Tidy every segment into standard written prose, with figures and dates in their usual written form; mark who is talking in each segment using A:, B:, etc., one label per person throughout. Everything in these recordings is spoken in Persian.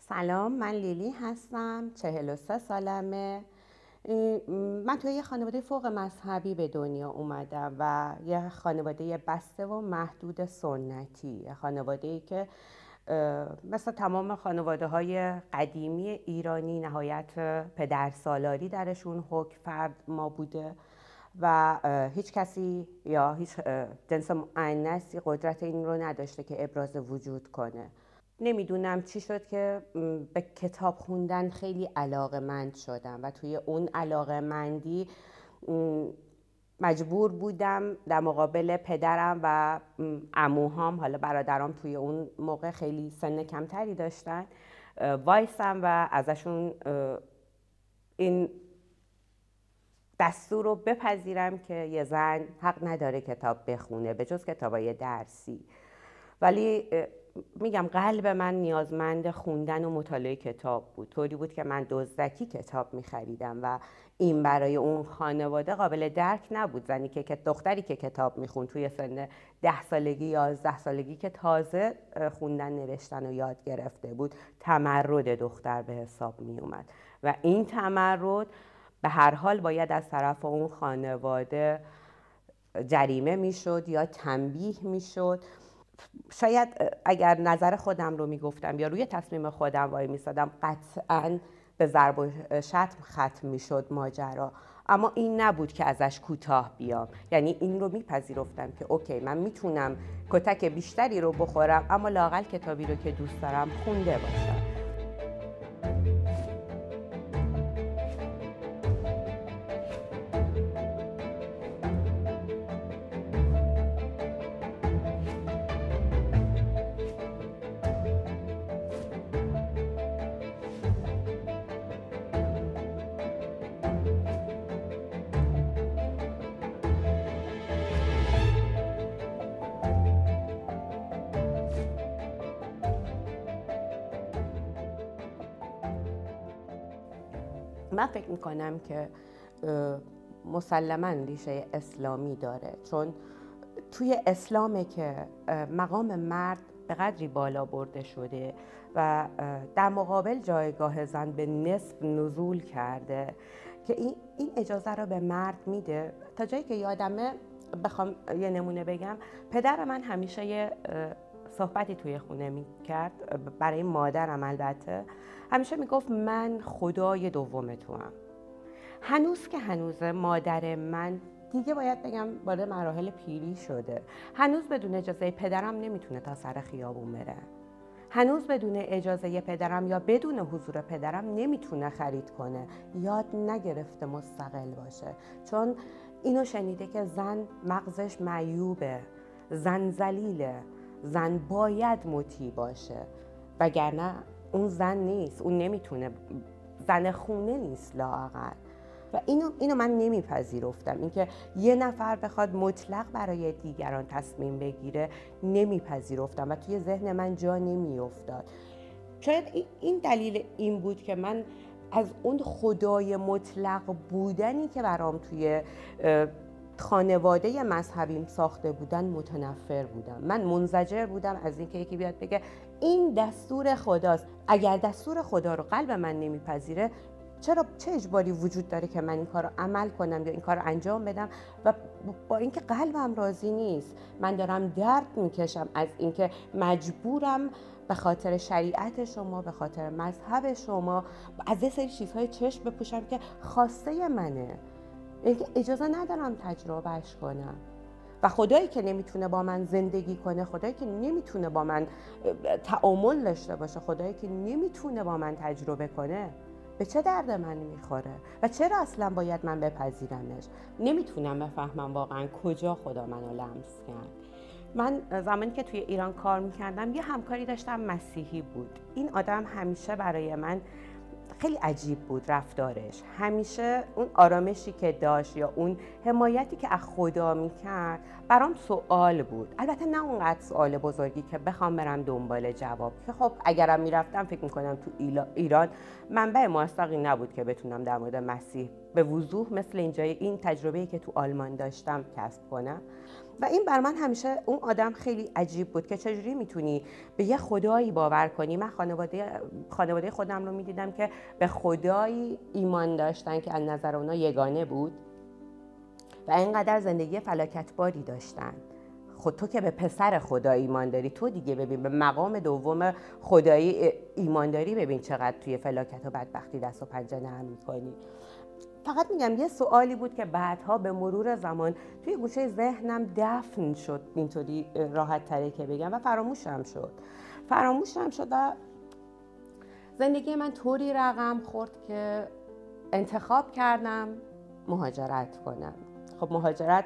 A: سلام، من لیلی هستم. 43 سالمه. من توی یه خانواده فوق مذهبی به دنیا اومدم و یه خانواده بسته و محدود سنتی، یه خانواده‌ای که مثل تمام خانواده های قدیمی ایرانی نهایت پدر سالاری درشون حکم فرد ما بوده و هیچ کسی یا هیچ جنس مؤنثی قدرت این رو نداشته که ابراز وجود کنه. نمیدونم چی شد که به کتاب خوندن خیلی علاقه‌مند شدم و توی اون علاقه‌مندی مجبور بودم در مقابل پدرم و عموهام، حالا برادرام توی اون موقع خیلی سن کمتری داشتن، وایسم و ازشون این دستور رو بپذیرم که یه زن حق نداره کتاب بخونه به جز کتابای درسی. ولی میگم قلب من نیازمند خوندن و مطالعه کتاب بود. طوری بود که من دزدکی کتاب میخریدم و این برای اون خانواده قابل درک نبود. زنی که دختری که کتاب میخوند توی سن 10 سالگی 11 سالگی که تازه خوندن نوشتن و یاد گرفته بود، تمرد دختر به حساب میومد و این تمرد به هر حال باید از طرف اون خانواده جریمه میشد یا تنبیه میشد. شاید اگر نظر خودم رو میگفتم یا روی تصمیم خودم وای میسادم، قطعاً به ضرب و شتم ختم میشد ماجرا، اما این نبود که ازش کوتاه بیام. یعنی این رو میپذیرفتم که اوکی، من میتونم کتک بیشتری رو بخورم اما لااقل کتابی رو که دوست دارم خونده باشم. من فکر میکنم که مسلماً ریشه اسلامی داره، چون توی اسلامه که مقام مرد به قدری بالا برده شده و در مقابل جایگاه زن به نصف نزول کرده که این اجازه رو به مرد میده. تا جایی که یادمه، بخوام یه نمونه بگم، پدر من همیشه یه صحبتی توی خونه میکرد برای مادرم. البته همیشه میگفت من خدای دوم توام. هنوز که هنوزه مادر من دیگه باید بگم وارد مراحل پیری شده، هنوز بدون اجازه پدرم نمیتونه تا سر خیابون بره. هنوز بدون اجازه پدرم یا بدون حضور پدرم نمیتونه خرید کنه. یاد نگرفته مستقل باشه، چون اینو شنیده که زن مغزش معیوبه، زن ذلیله، زن باید مطیع باشه، وگرنه اون زن نیست، اون نمیتونه، زن خونه نیست لااقل. و اینو من نمیپذیرفتم، اینکه یه نفر بخواد مطلق برای دیگران تصمیم بگیره نمیپذیرفتم و توی ذهن من جا نمیافتاد. شاید این دلیل این بود که من از اون خدای مطلق بودنی که برام توی خانواده مذهبیم ساخته بودن متنفر بودم. من منزجر بودم از اینکه یکی بیاد بگه این دستور خداست. اگر دستور خدا رو قلب من نمیپذیره، چه اجباری وجود داره که من این کار رو عمل کنم یا این کار رو انجام بدم؟ و با اینکه قلبم راضی نیست، من دارم درد میکشم از اینکه مجبورم به خاطر شریعت شما، به خاطر مذهب شما از یه سری چیزهای چشم بپوشم که خواسته منه، اینکه اجازه ندارم تجربهش کنم. و خدایی که نمیتونه با من زندگی کنه، خدایی که نمیتونه با من تعامل داشته باشه، خدایی که نمیتونه با من تجربه کنه، به چه درد من میخوره و چرا اصلا باید من بپذیرمش؟ نمیتونم بفهمم واقعا کجا خدا منو لمس کرد. من زمانی که توی ایران کار میکردم یه همکاری داشتم مسیحی بود. این آدم همیشه برای من خیلی عجیب بود رفتارش. همیشه اون آرامشی که داشت یا اون حمایتی که از خدا میکرد برام سوال بود. البته نه اونقدر سوال بزرگی که بخوام برم دنبال جواب، که خب اگرم میرفتم فکر میکنم تو ایران منبع موثقی نبود که بتونم در مورد مسیح به وضوح مثل این تجربه‌ای که تو آلمان داشتم کسب کنم. و این بر من همیشه اون آدم خیلی عجیب بود که چجوری میتونی به یه خدایی باور کنی. من خانواده خودم رو میدیدم که به خدایی ایمان داشتن که از نظر اونا یگانه بود و اینقدر زندگی فلاکتباری داشتن. خود تو که به پسر خدا ایمان داری، تو دیگه ببین به مقام دوم خدایی ایمان داری، ببین چقدر توی فلاکت و بدبختی دست و پنجه نرم میکنی. فقط میگم یه سوالی بود که بعدها به مرور زمان توی گوشه ذهنم دفن شد، اینطوری راحت تره که بگم، و فراموشم شد و زندگی من طوری رقم خورد که انتخاب کردم مهاجرت کنم. خب مهاجرت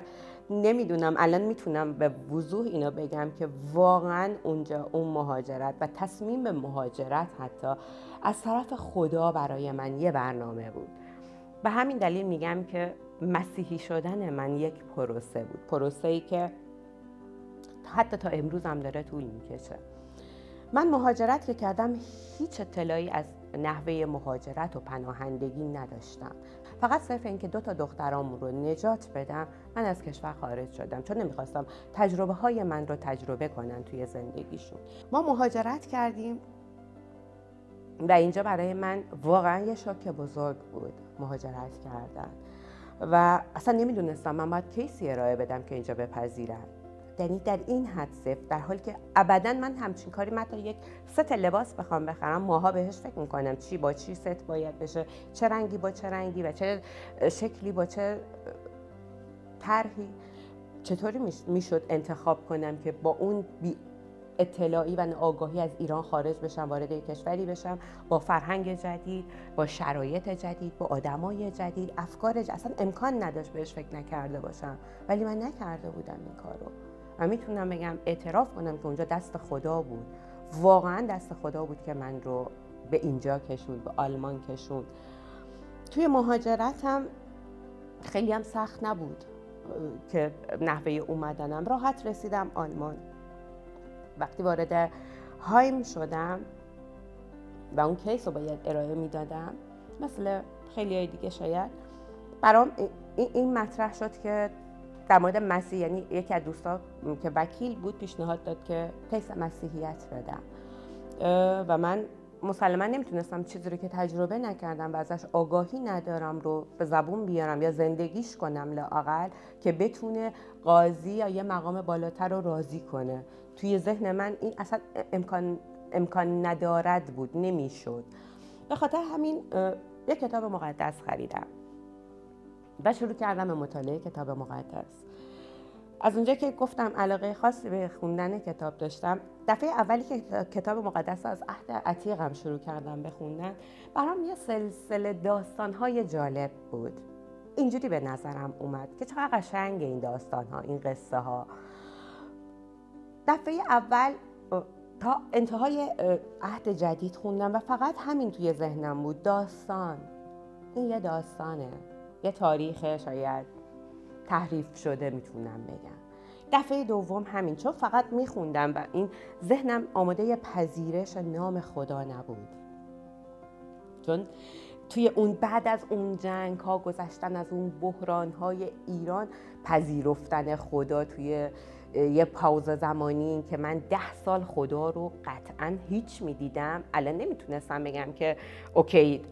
A: نمیدونم الان میتونم به وضوح اینو بگم که واقعا اونجا اون مهاجرت و تصمیم به مهاجرت حتی از طرف خدا برای من یه برنامه بود. به همین دلیل میگم که مسیحی شدن من یک پروسه بود، پروسه‌ای که حتی تا امروز هم داره طول میکشه. من مهاجرت که کردم هیچ اطلاعی از نحوه مهاجرت و پناهندگی نداشتم. فقط صرف این که 2 تا دخترامون رو نجات بدم من از کشور خارج شدم، چون نمیخواستم تجربه های من رو تجربه کنن توی زندگیشون. ما مهاجرت کردیم و اینجا برای من واقعا یه شوک بزرگ بود مهاجرت کردن و اصلا نمیدونستم من باید کیسی ارائه بدم که اینجا بپذیرن. یعنی در این حد صفر، در حالی که ابدا من همچین کاری مثلا یک ست لباس بخوام بخرم ماها بهش فکر میکنم چی با چی ست باید بشه، چه رنگی با چه رنگی و چه شکلی با چه طرحی، چطوری میشد انتخاب کنم که با اون بی اطلاعی و آگاهی از ایران خارج بشم، وارد یک کشوری بشم با فرهنگ جدید، با شرایط جدید، با آدمای جدید، افکار جدید. اصلا امکان نداشت بهش فکر نکرده باشم، ولی من نکرده بودم این کارو. و میتونم بگم اعتراف کنم که اونجا دست خدا بود، واقعا دست خدا بود که من رو به اینجا کشوند، به آلمان کشوند. توی مهاجرتم خیلی هم سخت نبود که نحوه اومدنم، راحت رسیدم آلمان. وقتی وارد هایم شدم و اون کیس رو باید ارائه میدادم، مثل خیلی های دیگه شاید برام این مطرح شد که در مورد مسیح، یعنی یکی از دوستا که وکیل بود پیشنهاد داد که کیس مسیحیت بدم و من مسلما نمیتونستم چیزی رو که تجربه نکردم و ازش آگاهی ندارم رو به زبون بیارم یا زندگیش کنم لااقل که بتونه قاضی یا یه مقام بالاتر رو راضی کنه. توی ذهن من این اصلا امکان ندارد بود، نمیشد. به خاطر همین یک کتاب مقدس خریدم و شروع کردم به مطالعه کتاب مقدس. از اونجا که گفتم علاقه خاصی به خوندن کتاب داشتم، دفعه اولی که کتاب مقدس از عهد عتیقم شروع کردم به خوندن، برام یه سلسله داستان‌های جالب بود. اینجوری به نظرم اومد که چقدر قشنگه این داستان‌ها، این قصه ها. دفعه اول تا انتهای عهد جدید خوندم و فقط همین توی ذهنم بود، داستان. این یه داستانه، یه تاریخ شاید تحریف شده میتونم بگم. دفعه دوم همین، چون فقط میخوندم و این ذهنم آماده پذیرش نام خدا نبود، چون توی اون بعد از اون جنگ ها، گذشتن از اون بحران های ایران، پذیرفتن خدا توی یه پاوز زمانی که من 10 سال خدا رو قطعاً هیچ میدیدم، الان نمیتونستم بگم که اوکی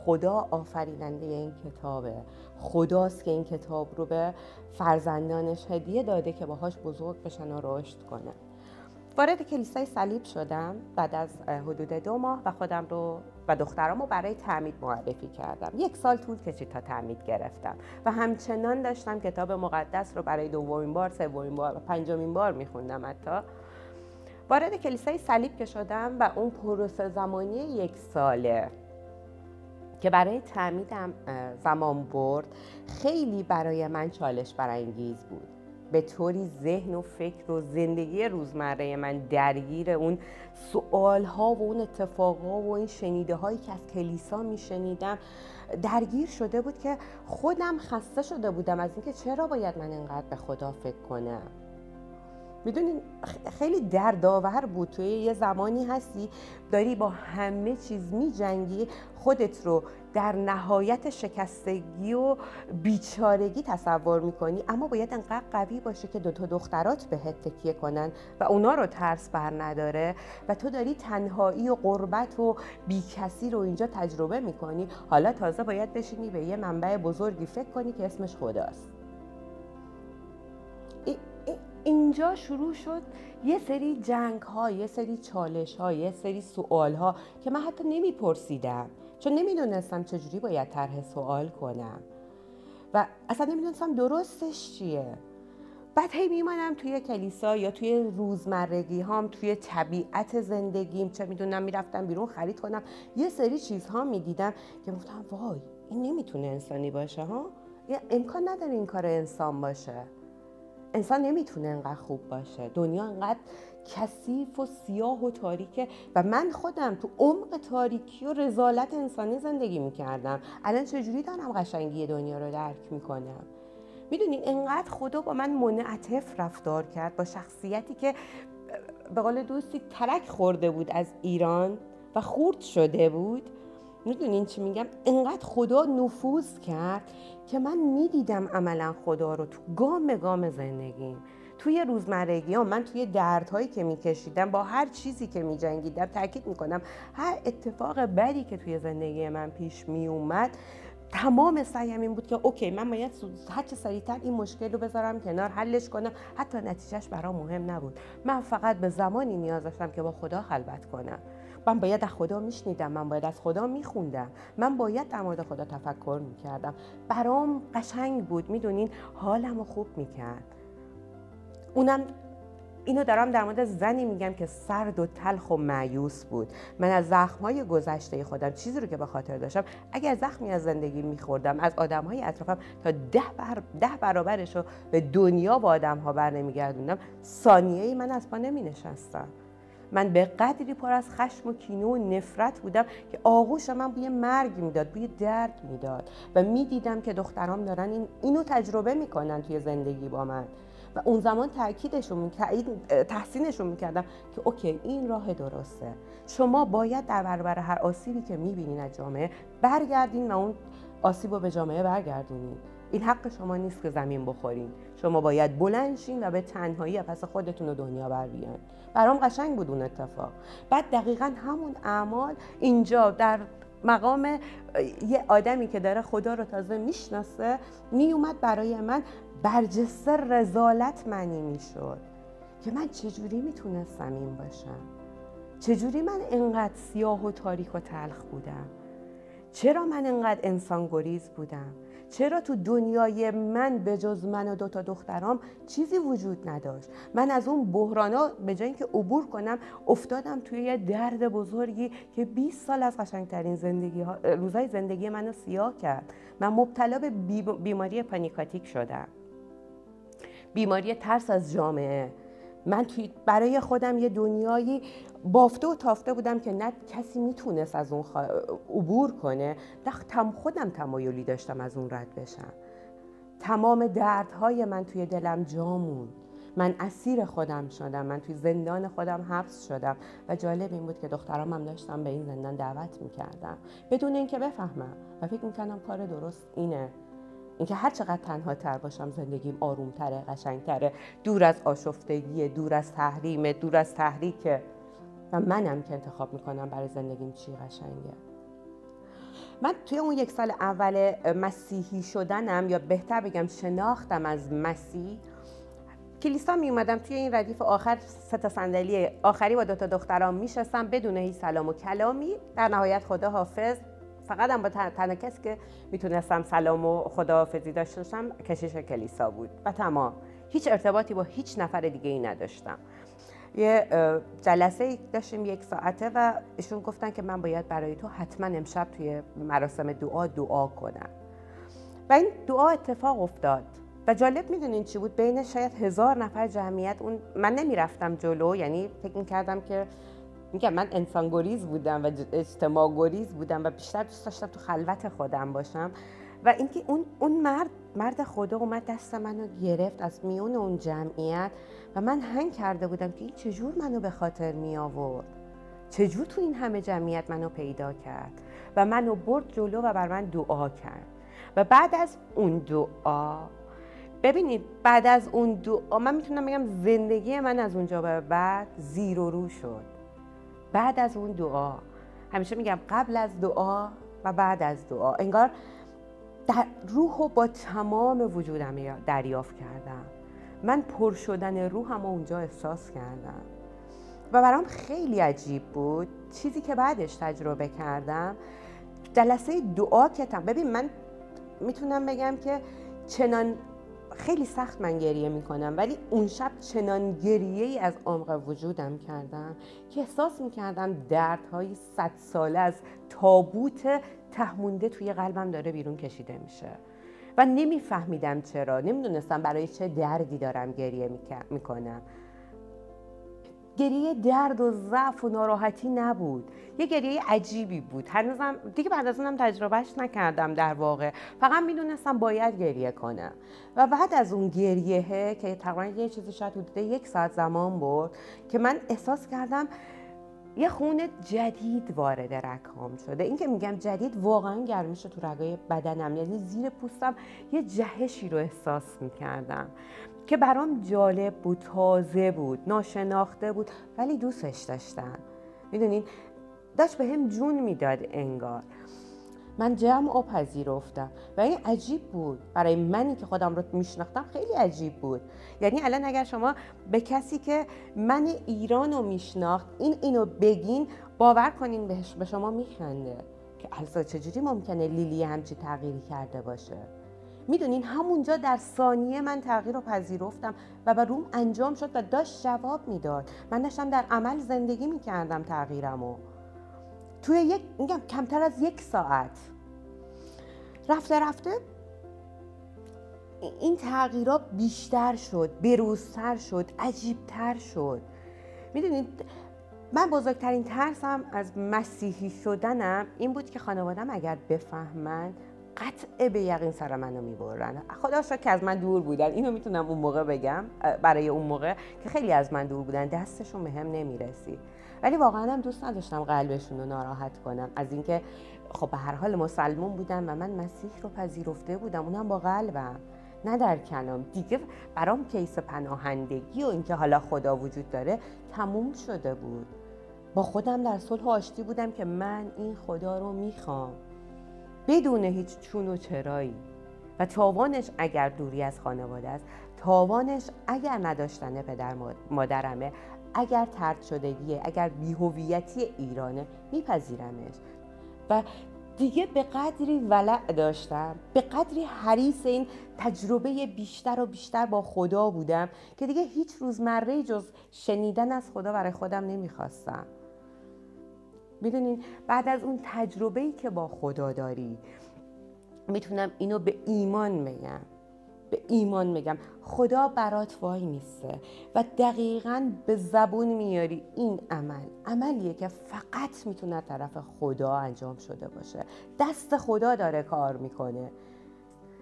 A: خدا آفریننده این کتابه، خداست که این کتاب رو به فرزندانش هدیه داده که باهاش بزرگ بشن و رشد کنن. وارد کلیسای صلیب شدم بعد از حدود 2 ماه و خودم رو و دخترامو برای تعمید معرفی کردم. 1 سال طول کشید تا تعمید گرفتم و همچنان داشتم کتاب مقدس رو برای 2مین بار، 3مین بار و 5مین بار میخوندم. حتی وارد کلیسای صلیب که شدم و اون پروسه زمانی 1 ساله که برای تعمیدم زمان برد، خیلی برای من چالش برانگیز بود. به طوری ذهن و فکر و زندگی روزمره من درگیر اون سوالها و اون اتفاقها و این شنیده هایی که از کلیسا می شنیدم درگیر شده بود که خودم خسته شده بودم از اینکه چرا باید من اینقدر به خدا فکر کنم. میدونین خیلی دردآور بود. توی یه زمانی هستی داری با همه چیز میجنگی، خودت رو در نهایت شکستگی و بیچارگی تصور میکنی، اما باید انقدر قوی باشه که دوتا دخترات بهت تکیه کنن و اونا رو ترس بر نداره و تو داری تنهایی و غربت و بیکسی رو اینجا تجربه میکنی. حالا تازه باید بشینی به یه منبع بزرگی فکر کنی که اسمش خداست. اینجا شروع شد یه سری جنگ ها، یه سری چالش ها، یه سری سوال ها که من حتی نمیپرسیدم، چون نمیدونستم چجوری باید طرح سوال کنم و اصلا نمیدونستم درستش چیه. بعد هی میمانم توی کلیسا یا توی روزمرگی هام، توی طبیعت زندگیم، چه میدونم میرفتم بیرون خرید کنم، یه سری چیزها میدیدم که گفتم وای این نمیتونه انسانی باشه ها، امکان نداره این کار انسان باشه. انسان نمیتونه انقدر خوب باشه، دنیا انقدر کثیف و سیاه و تاریکه و من خودم تو عمق تاریکی و رذالت انسانی زندگی میکردم. الان چجوری دارم قشنگی دنیا رو درک میکنم؟ میدونین انقدر خدا با من منعطف رفتار کرد، با شخصیتی که به قول دوستی ترک خورده بود از ایران و خورد شده بود. میدونین چی میگم؟ انقدر خدا نفوذ کرد که من میدیدم عملا خدا رو تو گام گام زندگیم، توی روزمرگیام، من توی دردهایی که میکشیدم، با هر چیزی که میجنگیدم. تاکید میکنم هر اتفاق بدی که توی زندگی من پیش میومد، تمام سعیم این بود که اوکی من باید هر چه سریعتر این مشکل رو بذارم کنار، حلش کنم. حتی نتیجهش برام مهم نبود، من فقط به زمانی نیاز داشتم که با خدا خلوت کنم. من باید از خدا میشنیدم، من باید از خدا میخوندم، من باید در مورد خدا تفکر میکردم. برام قشنگ بود، میدونین حالم رو خوب میکرد. اونم اینو دارم در مورد زنی میگم که سرد و تلخ و مایوس بود. من از زخم‌های گذشته خودم، چیزی رو که به خاطر داشتم، اگر زخمی از زندگی میخوردم از آدم‌های اطرافم تا 10 برابرش رو به دنیا با آدم‌ها بر نمیگردوندم، ثانیه‌ای من از پا نمینشستم. من به قدری پر از خشم و کینه و نفرت بودم که آغوش من بوی مرگ میداد، بوی درد میداد و میدیدم که دخترام دارن اینو تجربه میکنن توی زندگی با من و اون زمان تحسینشون میکردم که اوکی این راه درسته. شما باید در برابر هر آسیبی که میبینین از جامعه برگردین و اون آسیب رو به جامعه برگردونین. این حق شما نیست که زمین بخورین. شما باید بلند شین و به تنهایی پس خودتون و دنیا بر بیان. برام قشنگ بود اون اتفاق. بعد دقیقاً همون اعمال اینجا در مقام یه آدمی که داره خدا رو تازه میشناسه میومد برای من برجسته رذالت معنی میشد که من چجوری میتونستم این باشم، چجوری من انقدر سیاه و تاریک و تلخ بودم، چرا من انقدر انسان گریز بودم، چرا تو دنیای من به جز من و 2 دخترام چیزی وجود نداشت. من از اون بحرانا به جای اینکه عبور کنم افتادم توی یه درد بزرگی که 20 سال از قشنگترین روزای زندگی منو سیاه کرد. من مبتلا به بیماری پانیکاتیک شدم، بیماری ترس از جامعه. من برای خودم یه دنیایی بافته و تافته بودم که نه کسی میتونست از اون عبور کنه. خودم تمایلی داشتم از اون رد بشم. تمام دردهای من توی دلم جا موند. من اسیر خودم شدم، من توی زندان خودم حبس شدم و جالب این بود که دخترام هم داشتم به این زندان دعوت میکردم بدون اینکه بفهمم و فکر میکردم کار درست اینه، اینکه هر چقدر تنها تر باشم زندگیم آرومتره، قشنگتره، دور از آشفتگی، دور از تحریم، دور از تحریکه و منم که انتخاب میکنم برای زندگیم چی قشنگه. من توی اون 1 سال اول مسیحی شدنم، یا بهتر بگم شناختم از مسیح، کلیسا می اومدم توی این ردیف آخر 3 صندلی آخری با 2 دخترام میشستم بدون هیچ سلام و کلامی. در نهایت خدا حافظ. فقط هم با تنها کسی که میتونستم سلام و خداحافظی داشته باشم کشیش کلیسا بود و تمام. هیچ ارتباطی با هیچ نفر دیگه ای نداشتم. یه جلسه داشتیم 1 ساعته و ایشون گفتن که من باید برای تو حتما امشب توی مراسم دعا کنم و این دعا اتفاق افتاد. و جالب میدونین چی بود؟ بین شاید 1000 نفر جمعیت من نمیرفتم جلو، یعنی فکر میکردم که من انسان گریز بودم و اجتماع گریز بودم و بیشتر دوست داشتم تو خلوت خودم باشم و اینکه اون مرد خدا اومد دست منو گرفت از میون اون جمعیت و من هنگ کرده بودم که این چجور منو به خاطر می آورد، چجور تو این همه جمعیت منو پیدا کرد و منو برد جلو و بر من دعا کرد. و بعد از اون دعا، ببینید بعد از اون دعا من میتونم بگم زندگی من از اونجا به بعد زیر و رو شد. بعد از اون دعا، همیشه میگم قبل از دعا و بعد از دعا، انگار در روح و با تمام وجودم دریافت کردم. من پر شدن روحم اونجا احساس کردم و برام خیلی عجیب بود. چیزی که بعدش تجربه کردم، جلسه دعا که ببین من میتونم بگم که چنان خیلی سخت من گریه میکنم، ولی اون شب چنان گریه‌ای از عمق وجودم کردم که احساس میکردم دردهای 100 ساله از تابوت ته مونده توی قلبم داره بیرون کشیده میشه و نمیفهمیدم چرا، نمیدونستم برای چه دردی دارم گریه میکنم. گریه درد و ضعف و ناراحتی نبود، یه گریه عجیبی بود. هنوزم دیگه بعد از اونم تجربهش نکردم در واقع، فقط میدونستم باید گریه کنم. و بعد از اون گریه که تقریبا یه چیزی شاید حدود 1 ساعت زمان برد که من احساس کردم یه خون جدید وارد رگ‌هام شده. این که میگم جدید، واقعا گرمش تو رگای بدنم، یعنی زیر پوستم یه جهشی رو احساس میکردم که برام جالب بود، تازه بود، ناشناخته بود، ولی دوستش داشتم. میدونین داشت به هم جون میداد انگار. من جمع پذیرفتم و این عجیب بود برای منی که خودم رو میشناختم، خیلی عجیب بود. یعنی الان اگر شما به کسی که من ایران رو میشناخت اینو بگین، باور کنین به شما میخنده که البته چجوری ممکنه لیلی همچی تغییری کرده باشه. میدونین همونجا در ثانیه من تغییر رو پذیرفتم و روم انجام شد و داشت جواب میداد. من داشتم در عمل زندگی میکردم تغییرمو توی کمتر از 1 ساعت. رفته این تغییرات بیشتر شد، بروزتر شد، عجیبتر شد. میدونید من بزرگترین ترسم از مسیحی شدنم این بود که خانوادم اگر بفهمن قطع به یقین سر منو میبرن. خدا شکر که از من دور بودن، اینو میتونم اون موقع بگم، برای اون موقع که خیلی از من دور بودن دستشون به هم نمیرسید، ولی واقعا هم دوست نداشتم قلبشون رو ناراحت کنم. از اینکه خب به هر حال مسلمان بودم و من مسیح رو پذیرفته بودم، اونم با قلبم نه در کلام. دیگه برام کیس پناهندگی و اینکه حالا خدا وجود داره تموم شده بود. با خودم در صلح و آشتی بودم که من این خدا رو میخوام بدون هیچ چون و چرایی. و تاوانش اگر دوری از خانواده است، تاوانش اگر نداشتن پدر مادرمه، اگر طرد شدگیه، اگر بی‌هویتی ایرانه، میپذیرمش. و دیگه به قدری ولع داشتم، به قدری حریص این تجربه بیشتر و بیشتر با خدا بودم که دیگه هیچ روزمره جز شنیدن از خدا برای خودم نمیخواستم. میدونین بعد از اون تجربه‌ای که با خدا داری، میتونم اینو به ایمان بگم خدا برات وای میسته و دقیقاً به زبون میاری این عملیه که فقط میتونه طرف خدا انجام شده باشه. دست خدا داره کار میکنه.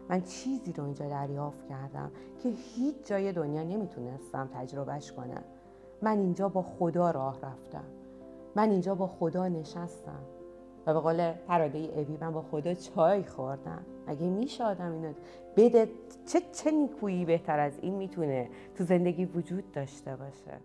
A: من چیزی رو اینجا دریافت کردم که هیچ جای دنیا نمیتونستم تجربهش کنم. من اینجا با خدا راه رفتم، من اینجا با خدا نشستم و به قول پراده ابی من با خدا چای خوردم. اگه میشه آدم اینو بده، چه نیکویی بهتر از این میتونه تو زندگی وجود داشته باشه؟